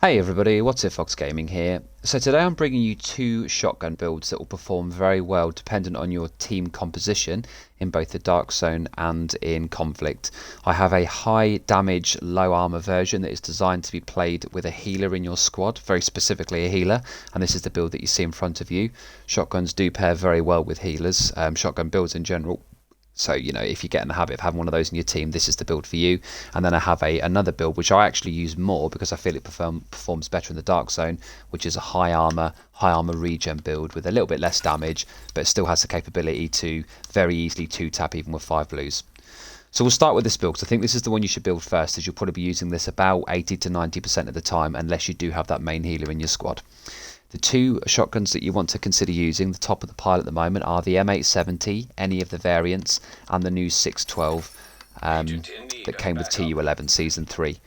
Hey everybody, what's it, Fox Gaming here. So today I'm bringing you two shotgun builds that will perform very well dependent on your team composition in both the Dark Zone and in Conflict. I have a high damage, low armor version that is designed to be played with a healer in your squad, very specifically a healer, and this is the build that you see in front of you. Shotguns do pair very well with healers, shotgun builds in general. So, you know, if you get in the habit of having one of those in your team, this is the build for you. And then I have another build, which I actually use more because I feel it performs better in the Dark Zone, which is a high armor regen build with a little bit less damage, but it still has the capability to very easily 2-tap even with 5 blues. So we'll start with this build, because I think this is the one you should build first, as you'll probably be using this about 80 to 90% of the time, unless you do have that main healer in your squad. The two shotguns that you want to consider using, the top of the pile at the moment, are the M870, any of the variants, and the new 612 that came with TU11 Season 3.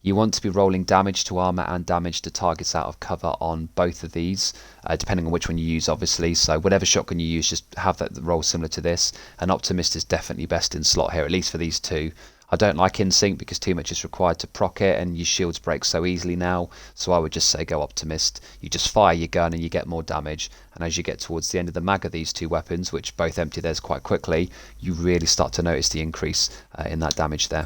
You want to be rolling damage to armor and damage to targets out of cover on both of these, depending on which one you use, obviously. So whatever shotgun you use, just have that roll similar to this. An Optimist is definitely best in slot here, at least for these two. I don't like Insync because too much is required to proc it and your shields break so easily now, so I would just say go Optimist. You just fire your gun and you get more damage, and as you get towards the end of the mag of these two weapons, which both empty theirs quite quickly, you really start to notice the increase in that damage there.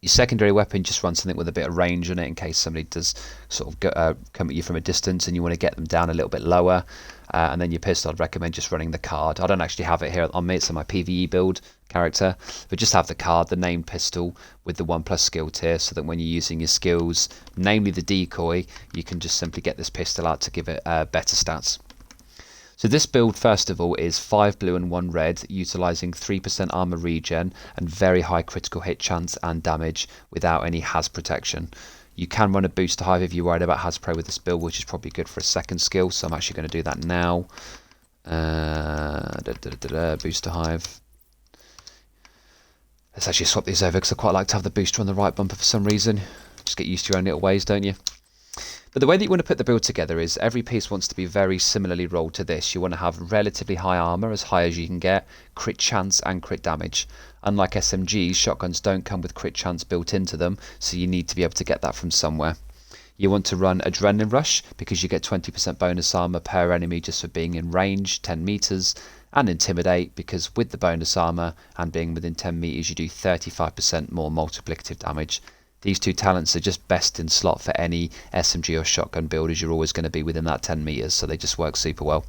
Your secondary weapon just runs something with a bit of range on it in case somebody does sort of come at you from a distance and you want to get them down a little bit lower. And then your pistol, I'd recommend just running the card. I don't actually have it here on me, it's on my PvE build character, but just have the card, the named pistol with the 1+ skill tier, so that when you're using your skills, namely the decoy, you can just simply get this pistol out to give it better stats. So this build, first of all, is 5 blue and 1 red, utilising 3% armor regen and very high critical hit chance and damage without any Haz protection. You can run a booster Hive if you're worried about Haz Pro with this build, which is probably good for a second skill, so I'm actually going to do that now. Booster Hive. Let's actually swap these over because I quite like to have the booster on the right bumper for some reason. Just get used to your own little ways, don't you? But the way that you want to put the build together is every piece wants to be very similarly rolled to this. You want to have relatively high armor, as high as you can get, crit chance and crit damage. Unlike SMGs, shotguns don't come with crit chance built into them, so you need to be able to get that from somewhere. You want to run Adrenaline Rush because you get 20% bonus armor per enemy just for being in range, 10 meters, and Intimidate because with the bonus armor and being within 10 meters you do 35% more multiplicative damage. These two talents are just best in slot for any SMG or shotgun build, as you're always going to be within that 10 meters, so they just work super well.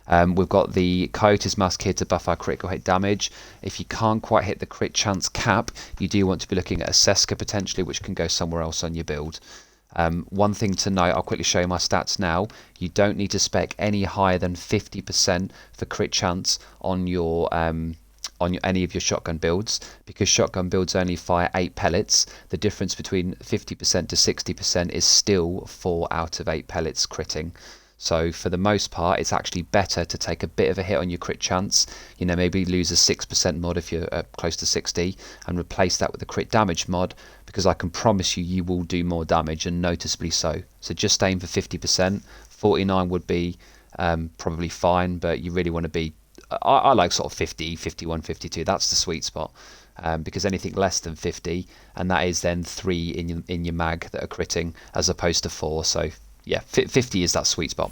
We've got the Coyote's Mask here to buff our critical hit damage. If you can't quite hit the crit chance cap, you do want to be looking at a Seska potentially, which can go somewhere else on your build. One thing to note, I'll quickly show you my stats now. You don't need to spec any higher than 50% for crit chance on your any of your shotgun builds, because shotgun builds only fire 8 pellets. The difference between 50% to 60% is still 4 out of 8 pellets critting. So for the most part, it's actually better to take a bit of a hit on your crit chance, you know, maybe lose a 6% mod if you're close to 60, and replace that with a crit damage mod, because I can promise you, you will do more damage, and noticeably so. So just aim for 50%. 49 would be probably fine, but you really want to be I like sort of 50, 51, 52. That's the sweet spot, because anything less than 50, and that is then 3 in your mag that are critting as opposed to 4. So yeah, 50 is that sweet spot.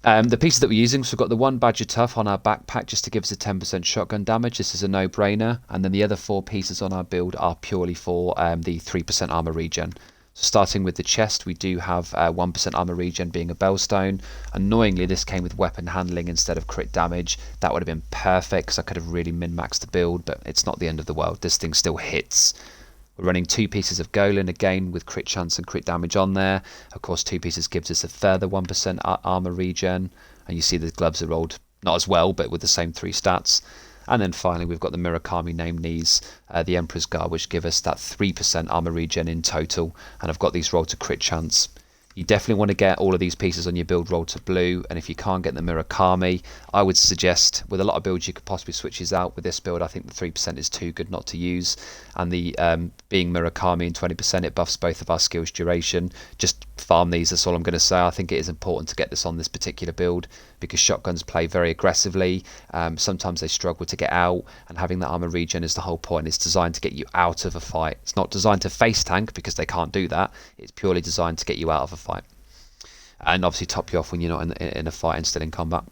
The pieces that we're using, so we've got the 1 Badger Tough on our backpack just to give us a 10% shotgun damage. This is a no-brainer. And then the other 4 pieces on our build are purely for the 3% armor regen. So starting with the chest, we do have 1% armor regen being a Bellstone. Annoyingly, this came with weapon handling instead of crit damage. That would have been perfect because I could have really min-maxed the build, but it's not the end of the world. This thing still hits. We're running 2 pieces of Golan, again with crit chance and crit damage on there. Of course, 2 pieces gives us a further 1% armor regen. And you see the gloves are rolled not as well, but with the same 3 stats. And then finally, we've got the Murakami named knees, the Emperor's Guard, which give us that 3% armor regen in total. And I've got these rolled to crit chance. You definitely want to get all of these pieces on your build roll to blue, and if you can't get the Murakami, I would suggest, with a lot of builds you could possibly switch these out. With this build, I think the 3% is too good not to use, and the being Murakami and 20%, it buffs both of our skills duration. Just farm these, that's all I'm going to say. I think it is important to get this on this particular build, because shotguns play very aggressively. Sometimes they struggle to get out, and having that armor regen is the whole point. It's designed to get you out of a fight. It's not designed to face tank, because they can't do that. It's purely designed to get you out of a fight, and obviously top you off when you're not in a fight and still in combat.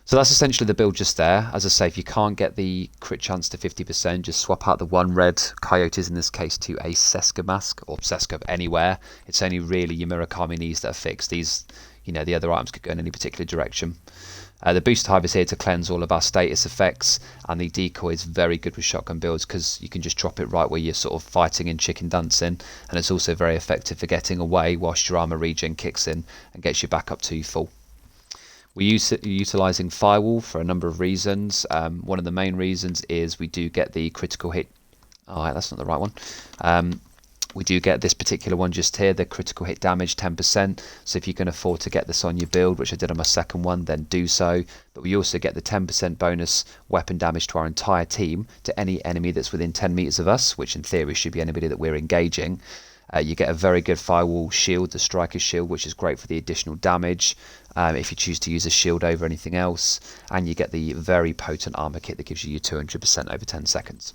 So that's essentially the build just there. As I say, if you can't get the crit chance to 50%, just swap out the one red Coyotes in this case to a Seska mask, or Seska anywhere. It's only really your Murakami knees that are fixed. These, you know, the other items could go in any particular direction. The boost hive is here to cleanse all of our status effects, and the decoy is very good with shotgun builds because you can just drop it right where you're sort of fighting and chicken dancing, and it's also very effective for getting away whilst your armor regen kicks in and gets you back up to full. We're utilising Firewall for a number of reasons. One of the main reasons is we do get the critical hit. Alright, that's not the right one. We do get this particular one just here, the critical hit damage 10%. So if you can afford to get this on your build, which I did on my second one, then do so. But we also get the 10% bonus weapon damage to our entire team to any enemy that's within 10 meters of us, which in theory should be anybody that we're engaging. You get a very good Firewall shield, the Striker's shield, which is great for the additional damage if you choose to use a shield over anything else. And you get the very potent armor kit that gives you your 200% over 10 seconds.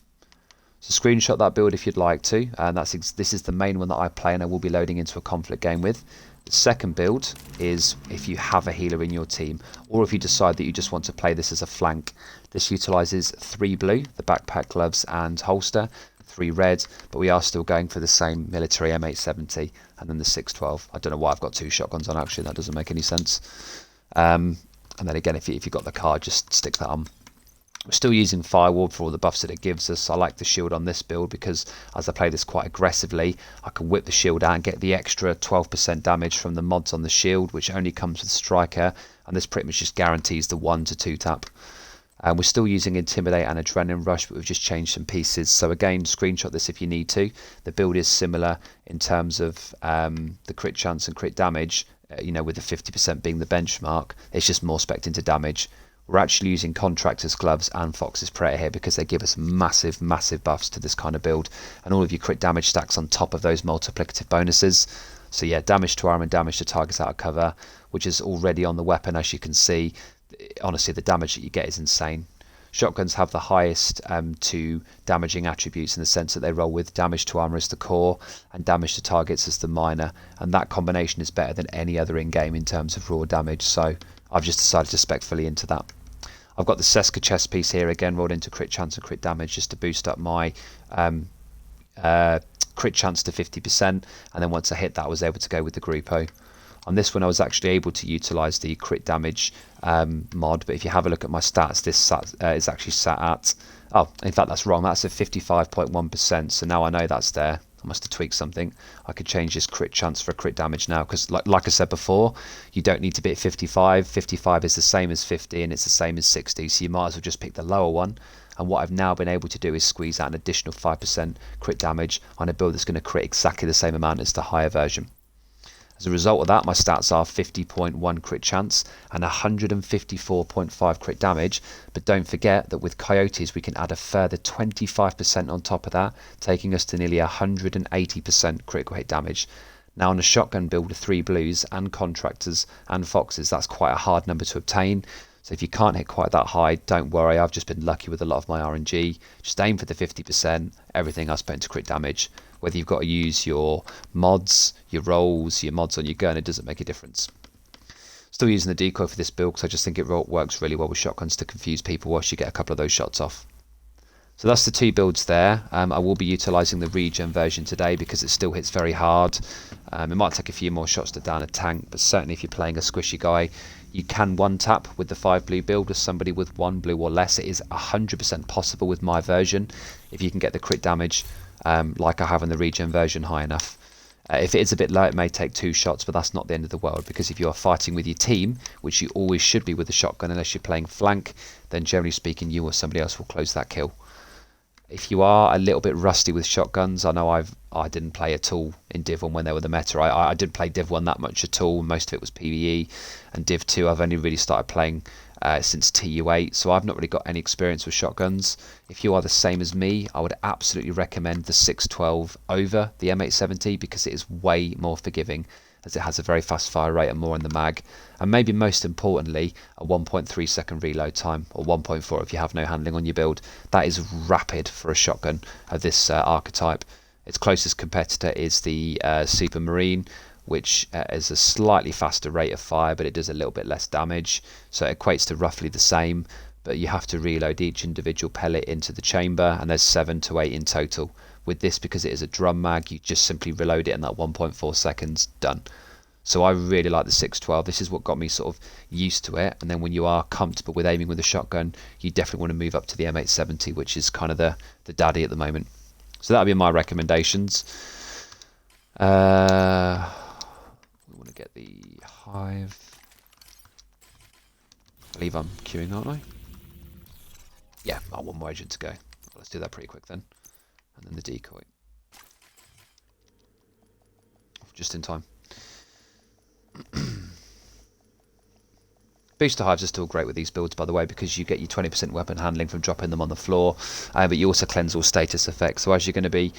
So screenshot that build if you'd like to, and this is the main one that I play and I will be loading into a conflict game with. The second build is if you have a healer in your team, or if you decide that you just want to play this as a flank. This utilises 3 blue, the backpack, gloves and holster, 3 red, but we are still going for the same military M870 and then the 612. I don't know why I've got 2 shotguns on, actually, that doesn't make any sense. And then again, if you've got the card, just stick that on. We're still using Firewall for all the buffs that it gives us. I like the shield on this build because as I play this quite aggressively, I can whip the shield out and get the extra 12% damage from the mods on the shield, which only comes with Striker, and this pretty much just guarantees the 1 to 2 tap. We're still using Intimidate and Adrenaline Rush, but we've just changed some pieces. So again, screenshot this if you need to. The build is similar in terms of the crit chance and crit damage, you know, with the 50% being the benchmark. It's just more spec'd into damage. We're actually using Contractor's Gloves and Fox's Prayer here because they give us massive, massive buffs to this kind of build. And all of your crit damage stacks on top of those multiplicative bonuses. So yeah, damage to armor and damage to targets out of cover, which is already on the weapon, as you can see. Honestly, the damage that you get is insane. Shotguns have the highest to damaging attributes in the sense that they roll with damage to armor as the core and damage to targets as the minor. And that combination is better than any other in-game in terms of raw damage. So I've just decided to spec fully into that. I've got the Seska chest piece here again rolled into crit chance and crit damage just to boost up my crit chance to 50%, and then once I hit that I was able to go with the Grupo. On this one I was actually able to utilise the crit damage mod, but if you have a look at my stats, this is actually sat at, oh, in fact that's wrong, that's at 55.1%, so now I know that's there. I must have tweaked something. I could change this crit chance for a crit damage now, because like I said before, you don't need to be at 55. 55 is the same as 50 and it's the same as 60, so you might as well just pick the lower one. And what I've now been able to do is squeeze out an additional 5% crit damage on a build that's going to crit exactly the same amount as the higher version. As a result of that, my stats are 50.1 crit chance and 154.5 crit damage, but don't forget that with Coyotes we can add a further 25% on top of that, taking us to nearly 180% critical hit damage. Now on a shotgun build with 3 blues and contractors and foxes, that's quite a hard number to obtain. So if you can't hit quite that high, don't worry, I've just been lucky with a lot of my RNG. Just aim for the 50%, everything else put into crit damage. Whether you've got to use your mods, your rolls, your mods on your gun, it doesn't make a difference. Still using the decoy for this build because I just think it works really well with shotguns to confuse people whilst you get a couple of those shots off. So that's the 2 builds there. I will be utilising the regen version today because it still hits very hard. It might take a few more shots to down a tank, but certainly if you're playing a squishy guy, you can one tap with the 5 blue build with somebody with 1 blue or less. It is 100% possible with my version if you can get the crit damage like I have in the regen version high enough. If it is a bit low, it may take 2 shots, but that's not the end of the world, because if you are fighting with your team, which you always should be with a shotgun unless you're playing flank, then generally speaking you or somebody else will close that kill. If you are a little bit rusty with shotguns, I know I didn't play at all in Div 1 when they were the meta. I didn't play Div 1 that much at all. Most of it was PvE, and Div 2 I've only really started playing since TU8, so I've not really got any experience with shotguns. If you are the same as me, I would absolutely recommend the 612 over the M870 because it is way more forgiving, as it has a very fast fire rate and more in the mag, and maybe most importantly a 1.3 second reload time, or 1.4 if you have no handling on your build. That is rapid for a shotgun of this archetype. Its closest competitor is the Supermarine, which is a slightly faster rate of fire, but it does a little bit less damage, so it equates to roughly the same, but you have to reload each individual pellet into the chamber, and there's 7 to 8 in total. With this, because it is a drum mag, you just simply reload it in that 1.4 seconds, done. So I really like the 612. This is what got me sort of used to it, and then when you are comfortable with aiming with a shotgun, you definitely want to move up to the M870, which is kind of the daddy at the moment. So that'll be my recommendations. Get the Hive. I believe I'm queuing, aren't I? Yeah, one more agent to go. Well, let's do that pretty quick then. And then the decoy. Just in time. Booster Hives are still great with these builds, by the way, because you get your 20% weapon handling from dropping them on the floor, but you also cleanse all status effects. So as you're going to be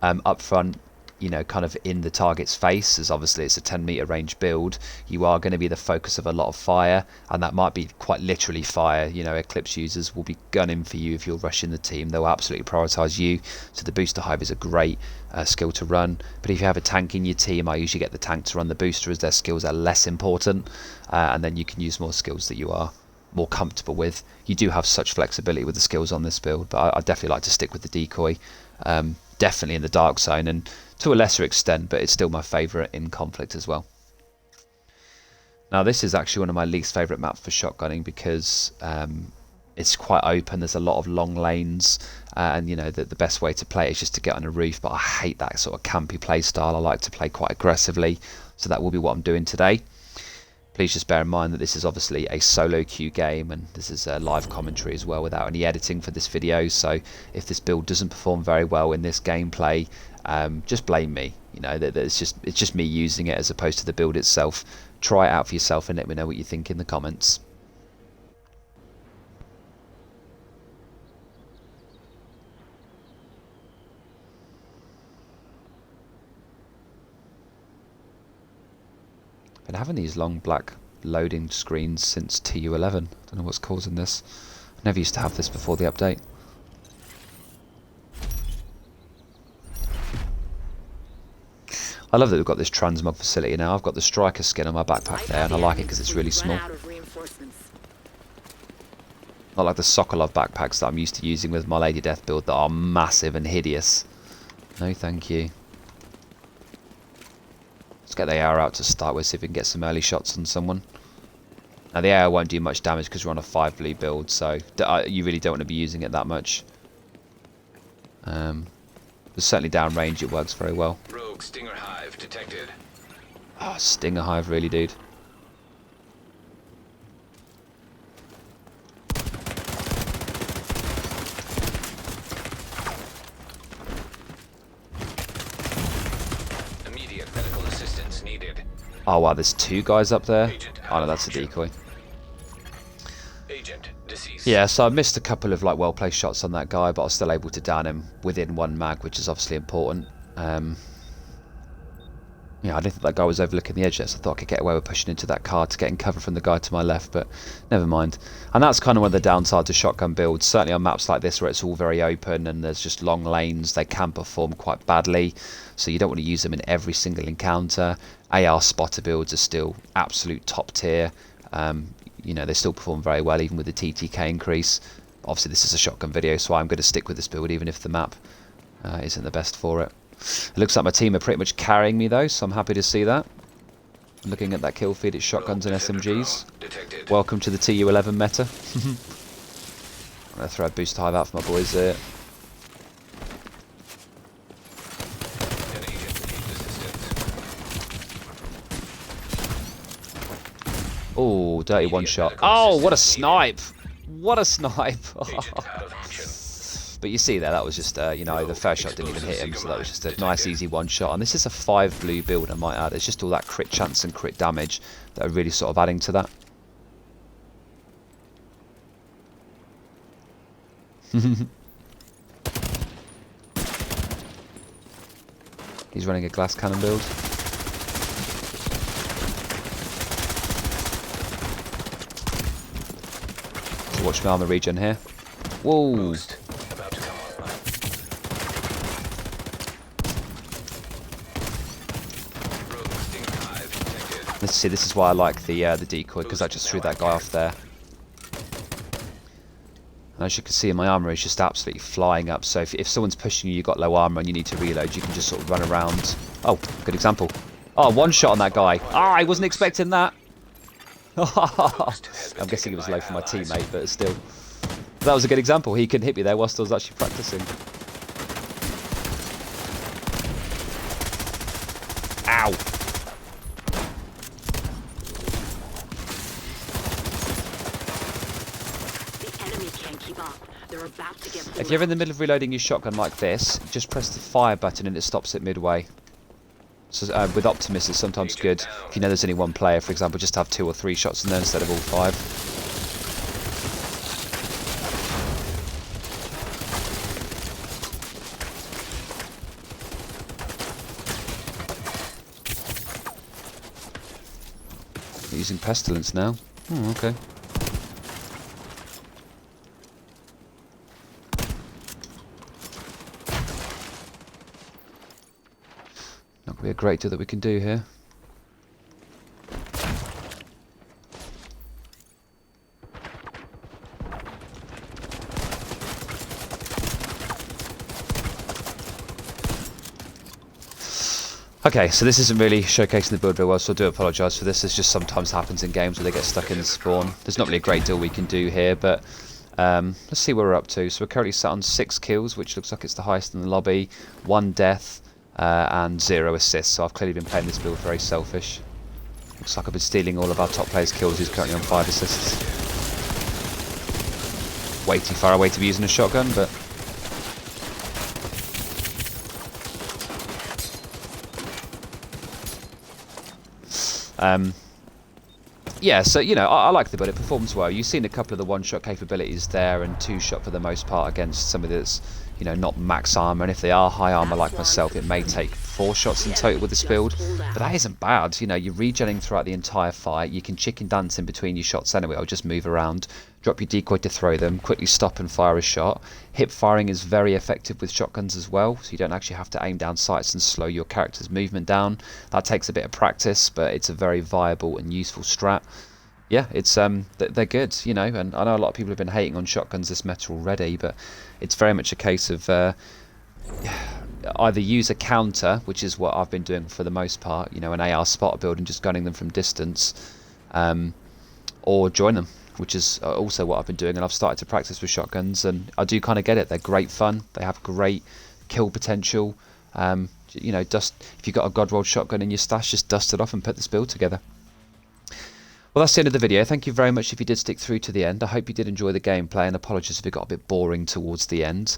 up front, you know, kind of in the target's face, as obviously it's a 10-meter range build, you are going to be the focus of a lot of fire, and that might be quite literally fire. You know, Eclipse users will be gunning for you if you're rushing the team. They'll absolutely prioritize you, so the booster Hive is a great skill to run. But if you have a tank in your team, I usually get the tank to run the booster, as their skills are less important, and then you can use more skills that you are more comfortable with. You do have such flexibility with the skills on this build, but I definitely like to stick with the decoy, definitely in the dark zone, and to a lesser extent, but it's still my favourite in conflict as well. Now this is actually one of my least favourite maps for shotgunning, because it's quite open, there's a lot of long lanes, and you know the best way to play it is just to get on a roof, but I hate that sort of campy play style. I like to play quite aggressively, so that will be what I'm doing today. Please just bear in mind that this is obviously a solo queue game, and this is a live commentary as well without any editing for this video, so if this build doesn't perform very well in this gameplay, just blame me. You know, it's just me using it as opposed to the build itself. Try it out for yourself and let me know what you think in the comments. Been having these long black loading screens since TU11. Don't know what's causing this. I never used to have this before the update. I love that we've got this transmog facility now. I've got the striker skin on my backpack there, and I like it because it's really small. Not like the Sokolov backpacks that I'm used to using with my Lady Death build that are massive and hideous. No thank you. Let's get the AR out to start with, see if we can get some early shots on someone. Now the AR won't do much damage because we're on a 5 blue build, so you really don't want to be using it that much. But certainly down range it works very well. Rogue Stinger Hive detected. Oh, Stinger Hive, really, dude. Immediate medical assistance needed. Oh wow, there's 2 guys up there. Oh no, that's a decoy. Agent deceased. Yeah, so I missed a couple of like well-placed shots on that guy, but I was still able to down him within 1 mag, which is obviously important. Yeah, I didn't think that guy was overlooking the edge there, so I thought I could get away with pushing into that car to get in cover from the guy to my left, but never mind. And that's kind of one of the downsides of shotgun builds, certainly on maps like this where it's all very open and there's just long lanes. They can perform quite badly, so you don't want to use them in every single encounter. AR spotter builds are still absolute top tier. You know, they still perform very well even with the TTK increase. Obviously this is a shotgun video, so I'm going to stick with this build even if the map isn't the best for it. It looks like my team are pretty much carrying me though, so I'm happy to see that. Looking at that kill feed, it's shotguns and SMGs. Welcome to the TU11 meta. I'm going to throw a boost hive out for my boys here. Oh, dirty one shot. Oh, what a snipe! What a snipe! But you see there, that was just, you know, the first shot didn't even hit him, so that was just a nice, easy one shot. And this is a 5 blue build, I might add. It's just all that crit chance and crit damage that are really sort of adding to that. He's running a glass cannon build. So watch my armor regen here. Whoa! Boost. About to come online. Rogue Stinger Hive detected. Let's see, this is why I like the decoy, because I just threw that guy off there. And as you can see, my armor is just absolutely flying up. So if someone's pushing you, you've got low armor and you need to reload, you can just sort of run around. Oh, good example. Oh, one shot on that guy. Ah, I wasn't expecting that. I'm guessing it was low for my teammate, but still. That was a good example. He couldn't hit me there whilst I was actually practicing. Ow. If you're in the middle of reloading your shotgun like this, just press the fire button and it stops it midway. So with Optimus it's sometimes good, if you know there's only one player, for example, just have 2 or 3 shots in there instead of all 5. We're using Pestilence now. Oh, okay. Not going to be a great deal that we can do here. Okay, so this isn't really showcasing the build very well, so I do apologise for this. This just sometimes happens in games where they get stuck in the spawn. There's not really a great deal we can do here, but let's see where we're up to. So we're currently sat on 6 kills, which looks like it's the highest in the lobby, 1 death, and 0 assists. So I've clearly been playing this build very selfish. Looks like I've been stealing all of our top players' kills, who's currently on 5 assists. Way too far away to be using a shotgun, but... yeah, so, you know, I like the build. It performs well. You've seen a couple of the one-shot capabilities there and 2-shot for the most part against somebody that's, you know, not max armor. And if they are high armor like myself, it may take 4 shots in total with this build. But that isn't bad. You know, you're regenning throughout the entire fight. You can chicken dance in between your shots anyway. I'll just move around, drop your decoy to throw them, quickly stop and fire a shot. Hip firing is very effective with shotguns as well, so you don't actually have to aim down sights and slow your character's movement down. That takes a bit of practice, but it's a very viable and useful strat. Yeah, it's they're good, you know, and I know a lot of people have been hating on shotguns this meta already, but it's very much a case of either use a counter, which is what I've been doing for the most part, you know, an AR spot build and just gunning them from distance, or join them, which is also what I've been doing, and I've started to practice with shotguns, and I do kind of get it. They're great fun. They have great kill potential. You know, if you've got a god rolled shotgun in your stash, just dust it off and put this build together. Well, that's the end of the video. Thank you very much if you did stick through to the end. I hope you did enjoy the gameplay, and apologies if it got a bit boring towards the end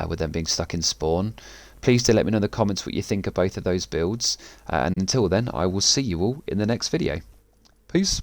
with them being stuck in spawn. Please do let me know in the comments what you think of both of those builds. And until then, I will see you all in the next video. Peace.